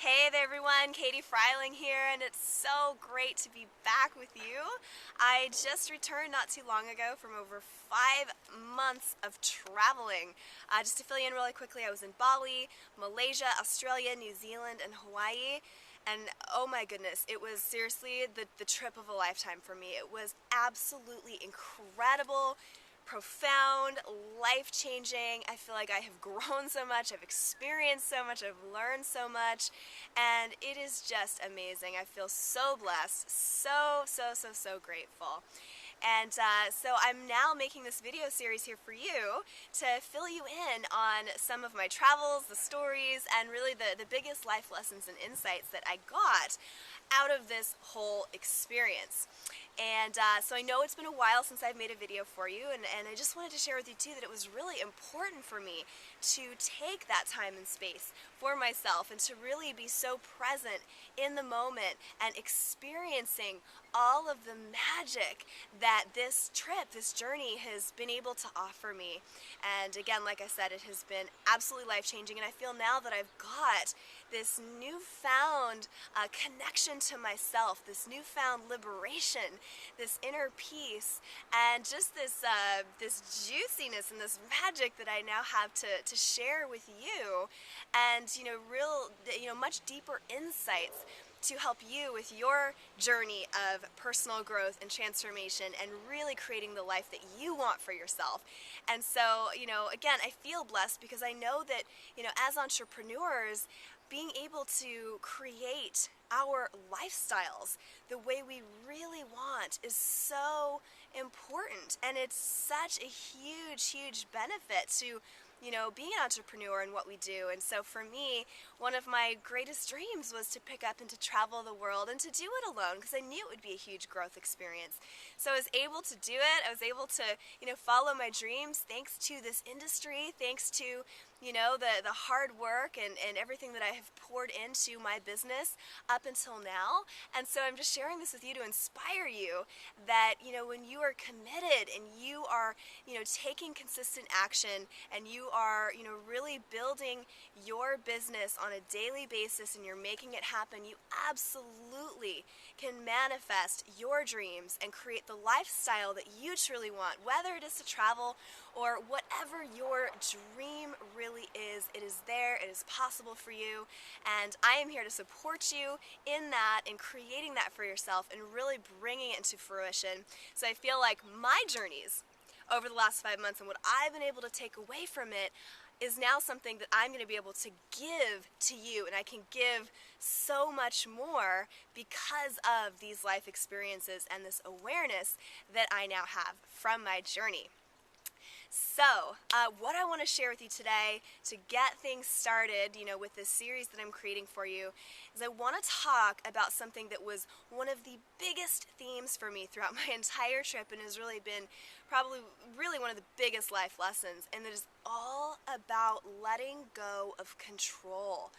Hey there everyone, Katie Freiling here, and it's so great to be back with you. I just returned not too long ago from over 5 months of traveling. Just to fill you in really quickly, I was in Bali, Malaysia, Australia, New Zealand, and Hawaii. And oh my goodness, it was seriously the trip of a lifetime for me. It was absolutely incredible, profound, life-changing. I feel like I have grown so much, I've experienced so much, I've learned so much, and it is just amazing. I feel so blessed, so grateful. And so I'm now making this video series here for you to fill you in on some of my travels, the stories, and really the biggest life lessons and insights that I got out of this whole experience. And so I know it's been a while since I've made a video for you, and I just wanted to share with you too that it was really important for me to take that time and space for myself and to really be so present in the moment and experiencing all of the magic that this trip, this journey has been able to offer me. And again, like I said, it has been absolutely life-changing, and I feel now that I've got this newfound connection to myself, this newfound liberation, this inner peace, and just this juiciness and this magic that I now have to share with you, and much deeper insights to help you with your journey of personal growth and transformation and really creating the life that you want for yourself. And so, again, I feel blessed because I know that, as entrepreneurs, being able to create our lifestyles the way we really want is so important, and it's such a huge benefit to being an entrepreneur and what we do. And so for me, one of my greatest dreams was to pick up and to travel the world and to do it alone, because I knew it would be a huge growth experience. So I was able to do it. I was able to, follow my dreams thanks to this industry, thanks to, the hard work and everything that I have poured into my business up until now. And so I'm just sharing this with you to inspire you that, when you are committed and you are, taking consistent action, and you are, really building your business on a daily basis, and you're making it happen, you absolutely can manifest your dreams and create the lifestyle that you truly want, whether it is to travel or whatever your dream really is. It is there, it is possible for you, and I am here to support you in that and creating that for yourself and really bringing it into fruition. So I feel like my journeys over the last 5 months and what I've been able to take away from it is now something that I'm going to be able to give to you, and I can give so much more because of these life experiences and this awareness that I now have from my journey. So, what I want to share with you today to get things started, with this series that I'm creating for you, is I want to talk about something that was one of the biggest themes for me throughout my entire trip, and has really been probably really one of the biggest life lessons, and that is all about letting go of control,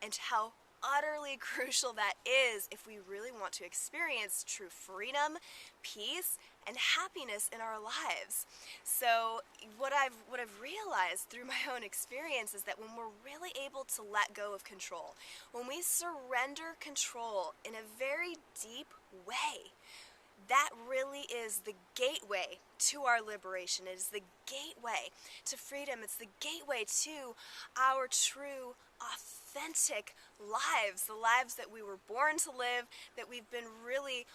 and how utterly crucial that is if we really want to experience true freedom, peace, and happiness in our lives. So what I've realized through my own experience is that when we're really able to let go of control, when we surrender control in a very deep way, that really is the gateway to our liberation. It is the gateway to freedom. It's the gateway to our true, authentic lives, the lives that we were born to live, that we've been really,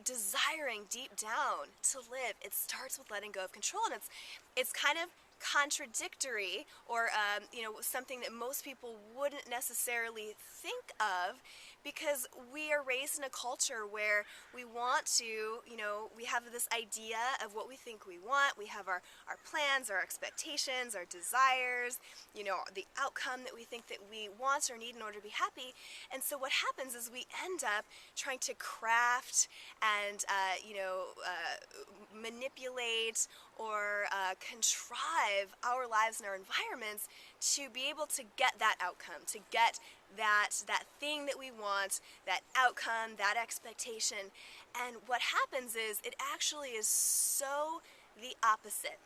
desiring deep down to live. It starts with letting go of control, and it's kind of contradictory, or something that most people wouldn't necessarily think of, because we are raised in a culture where we want to, we have this idea of what we think we want. We have our plans, our expectations, our desires, the outcome that we think that we want or need in order to be happy. And so what happens is we end up trying to craft and manipulate or contrive our lives and our environments to be able to get that outcome, to get that thing that we want, that outcome, that expectation. And what happens is it actually is so the opposite.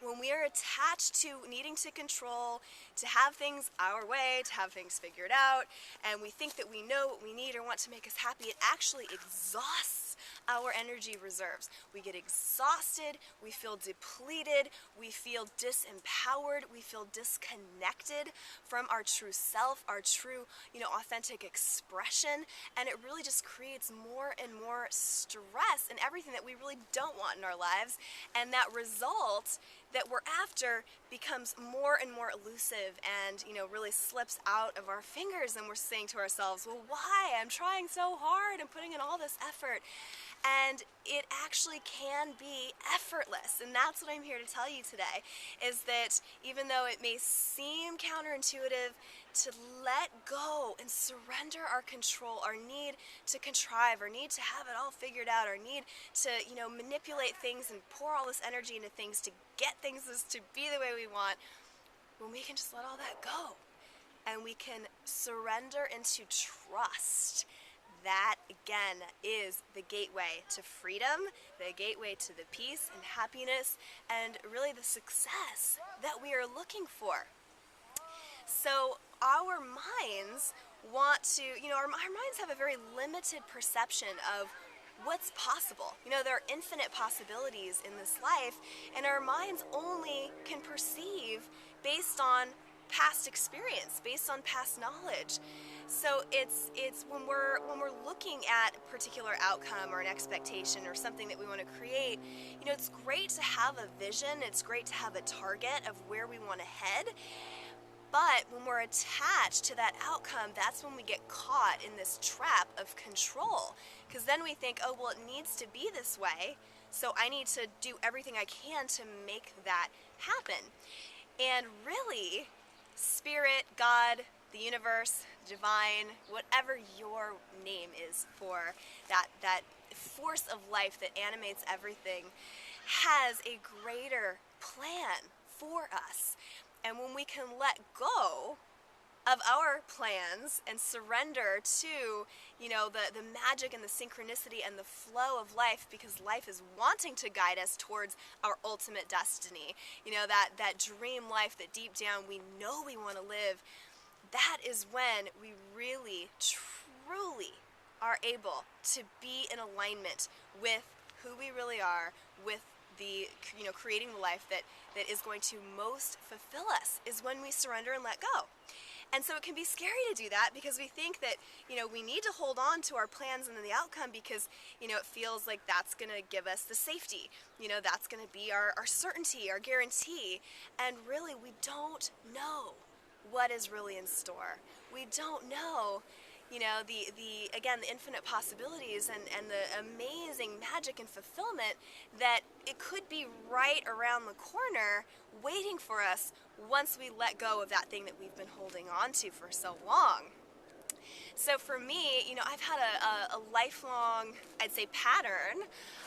when we are attached to needing to control, to have things our way, to have things figured out, and we think that we know what we need or want to make us happy, it actually exhausts our energy reserves. We get exhausted, we feel depleted, we feel disempowered, we feel disconnected from our true self, our true, authentic expression, and it really just creates more and more stress and everything that we really don't want in our lives, and that result that we're after becomes more and more elusive and, really slips out of our fingers, and we're saying to ourselves, well, why? I'm trying so hard, I'm putting in all this effort. And it actually can be effortless, and that's what I'm here to tell you today, is that even though it may seem counterintuitive, to let go and surrender our control, our need to contrive, our need to have it all figured out, our need to, manipulate things and pour all this energy into things to get things to be the way we want, when we can just let all that go and we can surrender into trust. That, again, is the gateway to freedom, the gateway to the peace and happiness, and really the success that we are looking for. So our minds want to, our minds have a very limited perception of what's possible. There are infinite possibilities in this life, and our minds only can perceive based on past experience, based on past knowledge. So it's when we're looking at a particular outcome or an expectation or something that we want to create, it's great to have a vision, it's great to have a target of where we want to head. But when we're attached to that outcome, that's when we get caught in this trap of control. Because then we think, oh, well, it needs to be this way, so I need to do everything I can to make that happen. And really, Spirit, God, the universe, divine, whatever your name is for that force of life that animates everything, has a greater plan for us. And when we can let go of our plans and surrender to, the magic and the synchronicity and the flow of life, because life is wanting to guide us towards our ultimate destiny, that dream life that deep down we know we want to live, that is when we really, truly are able to be in alignment with who we really are, with the, creating the life that is going to most fulfill us, is when we surrender and let go. And so it can be scary to do that, because we think that, we need to hold on to our plans and the outcome because, it feels like that's going to give us the safety. That's going to be our certainty, our guarantee. And really, we don't know what is really in store. We don't know, the infinite possibilities and the amazing magic and fulfillment that it could be right around the corner waiting for us once we let go of that thing that we've been holding on to for so long. So for me, I've had a lifelong, I'd say, pattern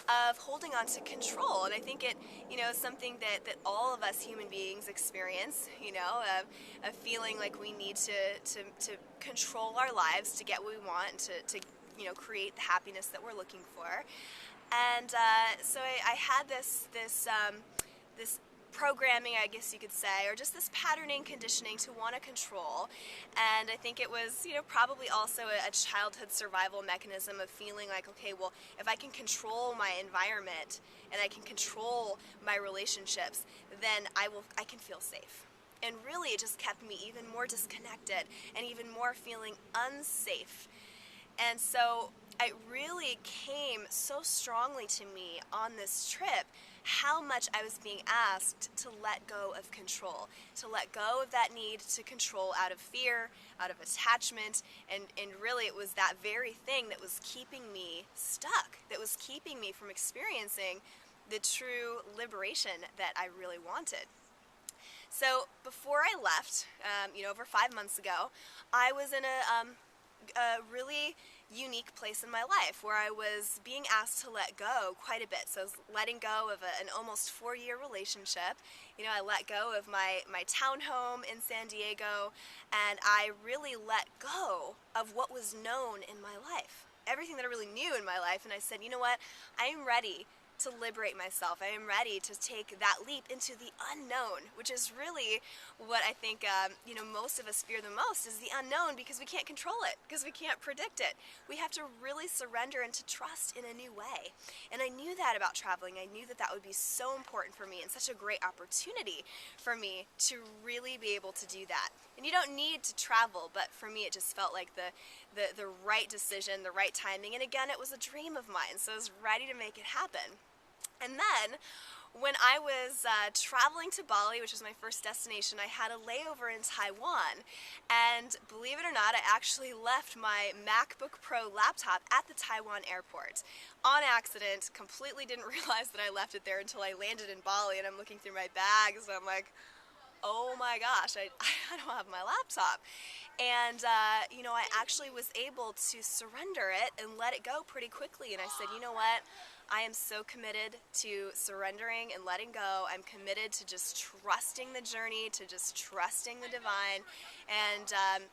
of holding on to control. And I think it, is something that all of us human beings experience, of feeling like we need to control our lives to get what we want and to create the happiness that we're looking for. And so I had this programming, I guess you could say, or just this patterning, conditioning to want to control. And I think it was, probably also a childhood survival mechanism of feeling like, okay, well, if I can control my environment and I can control my relationships, then I can feel safe. And really, it just kept me even more disconnected and even more feeling unsafe. And so it really came so strongly to me on this trip how much I was being asked to let go of control, to let go of that need to control out of fear, out of attachment, and really it was that very thing that was keeping me stuck, that was keeping me from experiencing the true liberation that I really wanted. So before I left, over 5 months ago, I was in a really unique place in my life where I was being asked to let go quite a bit. So I was letting go of an almost 4-year relationship. I let go of my townhome in San Diego, and I really let go of what was known in my life, everything that I really knew in my life. And I said, you know what, I am ready to liberate myself. I am ready to take that leap into the unknown, which is really what I think most of us fear the most, is the unknown, because we can't control it, because we can't predict it. We have to really surrender and to trust in a new way. And I knew that about traveling. I knew that that would be so important for me and such a great opportunity for me to really be able to do that. And you don't need to travel, but for me it just felt like the right decision, the right timing, and again, it was a dream of mine, so I was ready to make it happen. And then, when I was traveling to Bali, which was my first destination, I had a layover in Taiwan, and believe it or not, I actually left my MacBook Pro laptop at the Taiwan airport on accident. Completely didn't realize that I left it there until I landed in Bali, and I'm looking through my bags, and I'm like, oh my gosh, I don't have my laptop. And, I actually was able to surrender it and let it go pretty quickly. And I said, you know what? I am so committed to surrendering and letting go. I'm committed to just trusting the journey, to just trusting the divine. And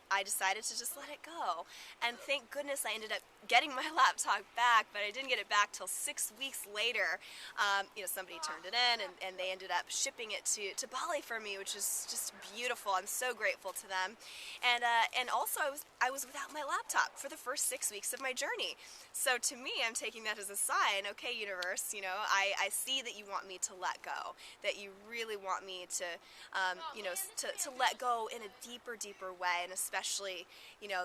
I decided to just let it go. And thank goodness I ended up getting my laptop back, but I didn't get it back till 6 weeks later. Somebody turned it in, and they ended up shipping it to Bali for me, which is just beautiful. I'm so grateful to them. And also I was without my laptop for the first 6 weeks of my journey. So to me, I'm taking that as a sign. Okay, universe, I see that you want me to let go, that you really want me to let go in a deeper way, and especially,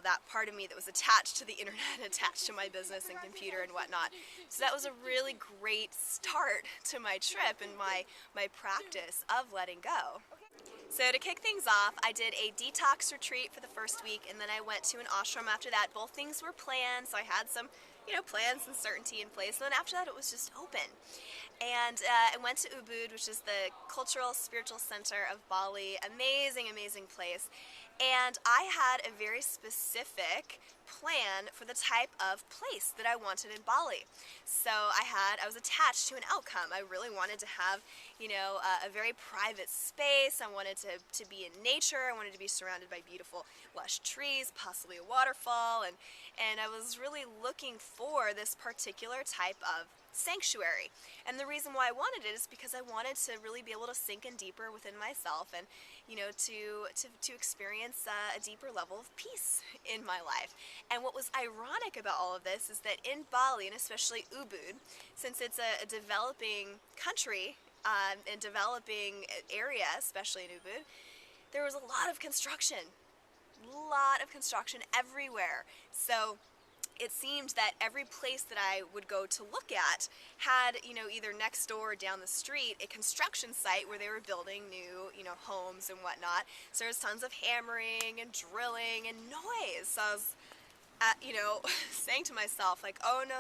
that part of me that was attached to the internet, attached to my business and computer and whatnot. So that was a really great start to my trip and my practice of letting go. So to kick things off, I did a detox retreat for the first week, and then I went to an ashram after that. Both things were planned, so I had some plans and certainty in place. And then after that, it was just open. And I went to Ubud, which is the cultural spiritual center of Bali. Amazing, amazing place. And I had a very specific plan for the type of place that I wanted in Bali. So I was attached to an outcome. I really wanted to have, a very private space. I wanted to be in nature. I wanted to be surrounded by beautiful, lush trees, possibly a waterfall. And I was really looking for this particular type of sanctuary. And the reason why I wanted it is because I wanted to really be able to sink in deeper within myself and, to experience a deeper level of peace in my life. And what was ironic about all of this is that in Bali, and especially Ubud, since it's a developing country and developing area, especially in Ubud, there was a lot of construction everywhere. So it seemed that every place that I would go to look at had, either next door or down the street, a construction site where they were building new, homes and whatnot. So there was tons of hammering and drilling and noise. So I was, saying to myself, like, oh, no,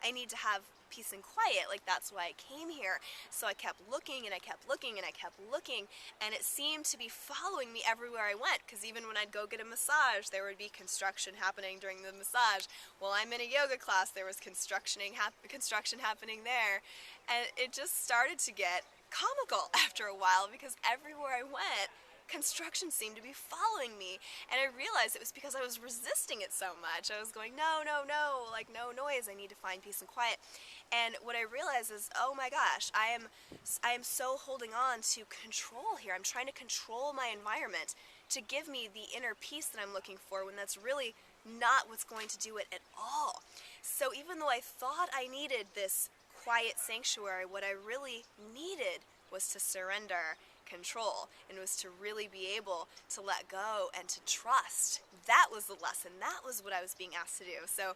I need to have peace and quiet. Like, that's why I came here. So I kept looking and I kept looking and I kept looking, and it seemed to be following me everywhere I went, because even when I'd go get a massage, there would be construction happening during the massage. While I'm in a yoga class, there was construction happening there, and it just started to get comical after a while, because everywhere I went, construction seemed to be following me, and I realized it was because I was resisting it so much. I was going, no, like, no noise, I need to find peace and quiet. And what I realized is, oh my gosh, I am so holding on to control here. I'm trying to control my environment to give me the inner peace that I'm looking for, when that's really not what's going to do it at all. So even though I thought I needed this quiet sanctuary, what I really needed was to surrender control, and was to really be able to let go and to trust. That was the lesson. That was what I was being asked to do. So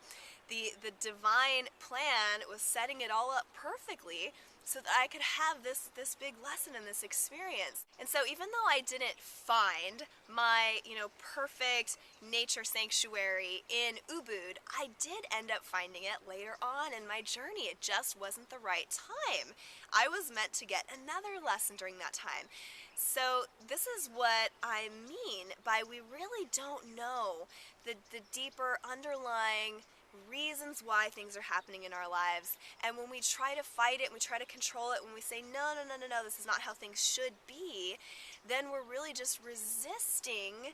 the divine plan was setting it all up perfectly so that I could have this big lesson and this experience. And so even though I didn't find my, perfect nature sanctuary in Ubud, I did end up finding it later on in my journey. It just wasn't the right time. I was meant to get another lesson during that time. So this is what I mean by we really don't know the deeper underlying reasons why things are happening in our lives. And when we try to fight it, when we try to control it, when we say, no, this is not how things should be, then we're really just resisting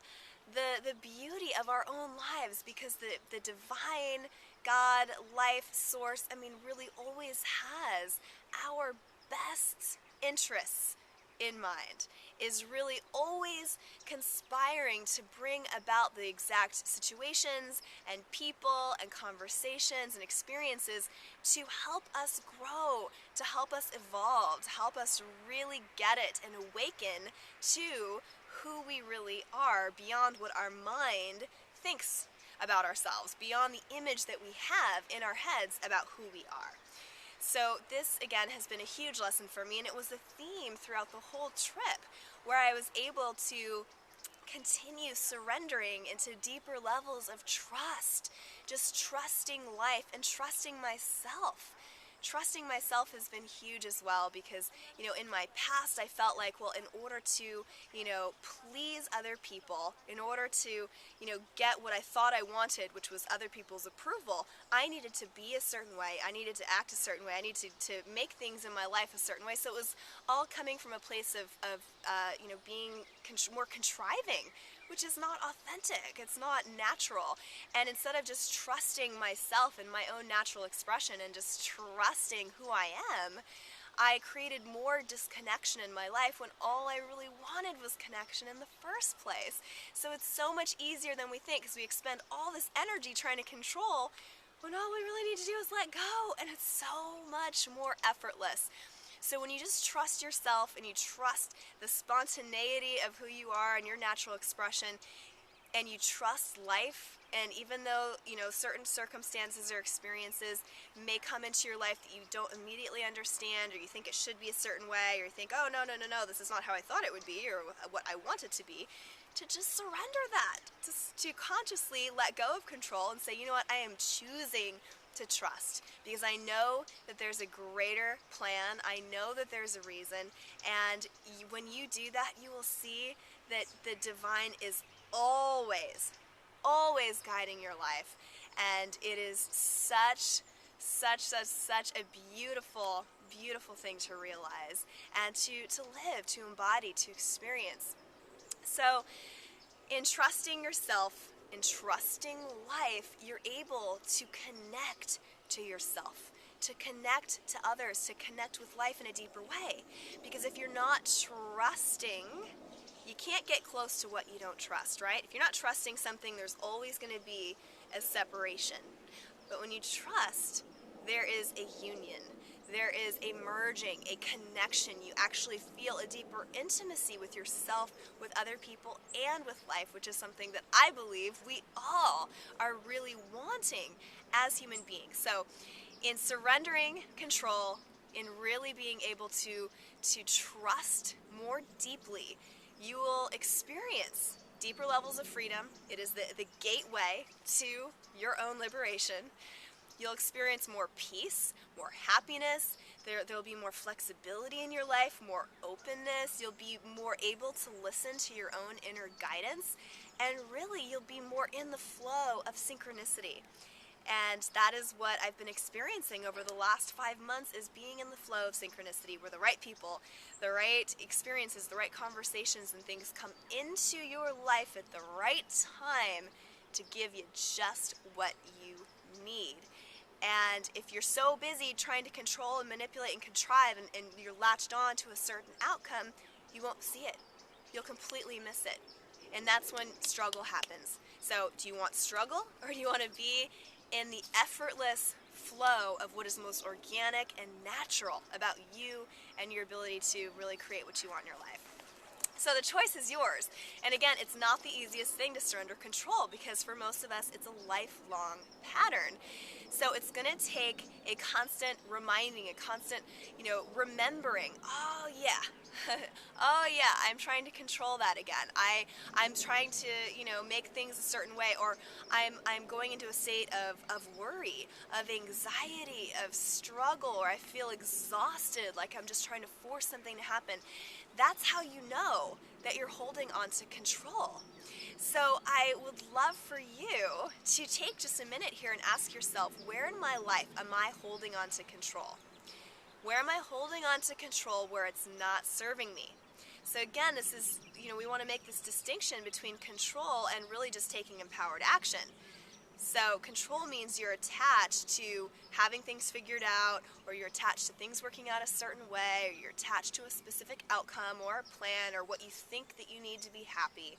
the beauty of our own lives, because the divine God, life, source, I mean, really always has our best interests in mind, is really always conspiring to bring about the exact situations and people and conversations and experiences to help us grow, to help us evolve, to help us really get it and awaken to who we really are beyond what our mind thinks about ourselves, beyond the image that we have in our heads about who we are. So this, again, has been a huge lesson for me, and it was a theme throughout the whole trip, where I was able to continue surrendering into deeper levels of trust, just trusting life and trusting myself. Trusting myself has been huge as well, because, in my past I felt like, well, in order to, please other people, in order to, get what I thought I wanted, which was other people's approval, I needed to be a certain way, I needed to act a certain way, I needed to make things in my life a certain way. So it was all coming from a place of being more contriving, which is not authentic, it's not natural. And instead of just trusting myself and my own natural expression and just trusting who I am, I created more disconnection in my life when all I really wanted was connection in the first place. So it's so much easier than we think, because we expend all this energy trying to control when all we really need to do is let go, and it's so much more effortless. So when you just trust yourself and you trust the spontaneity of who you are and your natural expression, and you trust life, and even though, certain circumstances or experiences may come into your life that you don't immediately understand, or you think it should be a certain way, or you think, oh, no, this is not how I thought it would be, or what I want it to be, to just surrender that, to consciously let go of control and say, you know what, I am choosing to trust, because I know that there's a greater plan, I know that there's a reason, and when you do that, you will see that the divine is always guiding your life, and it is such a beautiful thing to realize, and to live, to embody, to experience. So in trusting yourself, in trusting life, you're able to connect to yourself, to connect to others, to connect with life in a deeper way. Because if you're not trusting, you can't get close to what you don't trust, right? If you're not trusting something, there's always going to be a separation. But when you trust, there is a union. There is a merging, a connection. You actually feel a deeper intimacy with yourself, with other people, and with life, which is something that I believe we all are really wanting as human beings. So in surrendering control, in really being able to trust more deeply, you will experience deeper levels of freedom. It is the gateway to your own liberation. You'll experience more peace, more happiness. There'll be more flexibility in your life, more openness. You'll be more able to listen to your own inner guidance. And really, you'll be more in the flow of synchronicity. And that is what I've been experiencing over the last 5 months, is being in the flow of synchronicity, where the right people, the right experiences, the right conversations and things come into your life at the right time to give you just what you need. And if you're so busy trying to control and manipulate and contrive, and you're latched on to a certain outcome, you won't see it. You'll completely miss it. And that's when struggle happens. So do you want struggle, or do you want to be in the effortless flow of what is most organic and natural about you and your ability to really create what you want in your life? So the choice is yours. And again, it's not the easiest thing to surrender control, because for most of us, it's a lifelong pattern. So it's going to take a constant reminding, a constant, remembering, oh yeah, oh yeah, I'm trying to control that again. I'm trying to, make things a certain way, or I'm going into a state of worry, of anxiety, of struggle, or I feel exhausted, like I'm just trying to force something to happen. That's how you know that you're holding on to control. So I would love for you to take just a minute here and ask yourself, where in my life am I holding on to control? Where am I holding on to control where it's not serving me? So again, this is, we want to make this distinction between control and really just taking empowered action. So control means you're attached to having things figured out, or you're attached to things working out a certain way, or you're attached to a specific outcome or a plan or what you think that you need to be happy.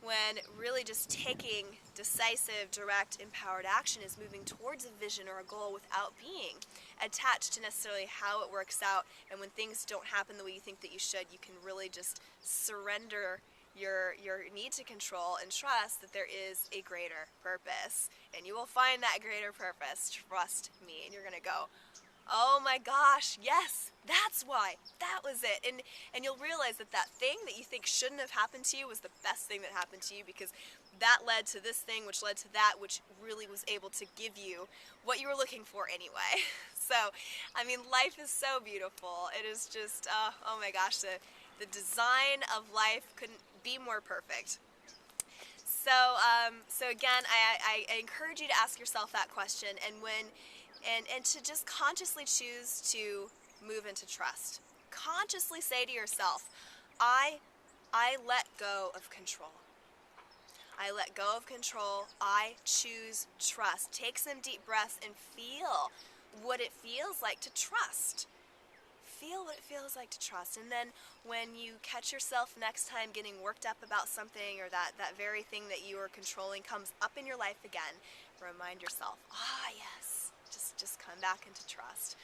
When really just taking decisive, direct, empowered action is moving towards a vision or a goal without being attached to necessarily how it works out. And when things don't happen the way you think that you should, you can really just surrender your need to control and trust that there is a greater purpose. And you will find that greater purpose, trust me. And you're going to go, oh my gosh, yes, that's why, that was it. And you'll realize that that thing that you think shouldn't have happened to you was the best thing that happened to you, because that led to this thing, which led to that, which really was able to give you what you were looking for anyway. So, I mean, life is so beautiful. It is just, oh my gosh, the design of life couldn't be more perfect. So, so again, I encourage you to ask yourself that question, and to just consciously choose to move into trust. Consciously say to yourself, I let go of control. I let go of control. I choose trust. Take some deep breaths and feel what it feels like to trust. Feel what it feels like to trust. And then when you catch yourself next time getting worked up about something, or that very thing that you are controlling comes up in your life again, remind yourself, yes, just come back into trust.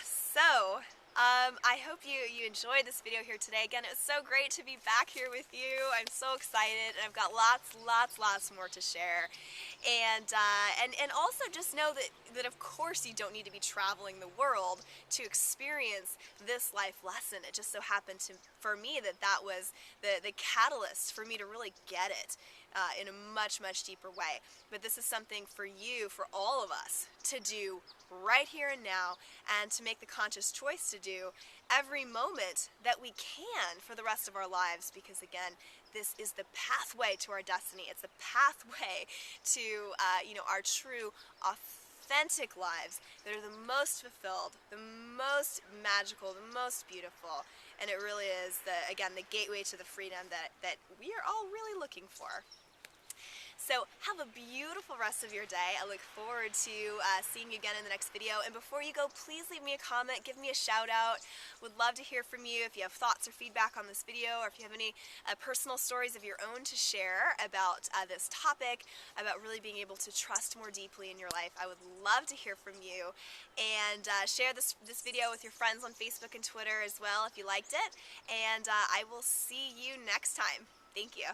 So, I hope you enjoyed this video here today. Again, it was so great to be back here with you. I'm so excited, and I've got lots more to share. And also just know that of course you don't need to be traveling the world to experience this life lesson. It just so happened for me that was the catalyst for me to really get it in a much deeper way. But this is something for you, for all of us, to do right here and now, and to make the conscious choice to do every moment that we can for the rest of our lives, because again, this is the pathway to our destiny. It's the pathway to our true, authentic lives that are the most fulfilled, the most magical, the most beautiful. And it really is the gateway to the freedom that we are all really looking for. So have a beautiful rest of your day. I look forward to seeing you again in the next video. And before you go, please leave me a comment, give me a shout out. Would love to hear from you if you have thoughts or feedback on this video, or if you have any personal stories of your own to share about this topic, about really being able to trust more deeply in your life. I would love to hear from you. And share this video with your friends on Facebook and Twitter as well if you liked it. And I will see you next time. Thank you.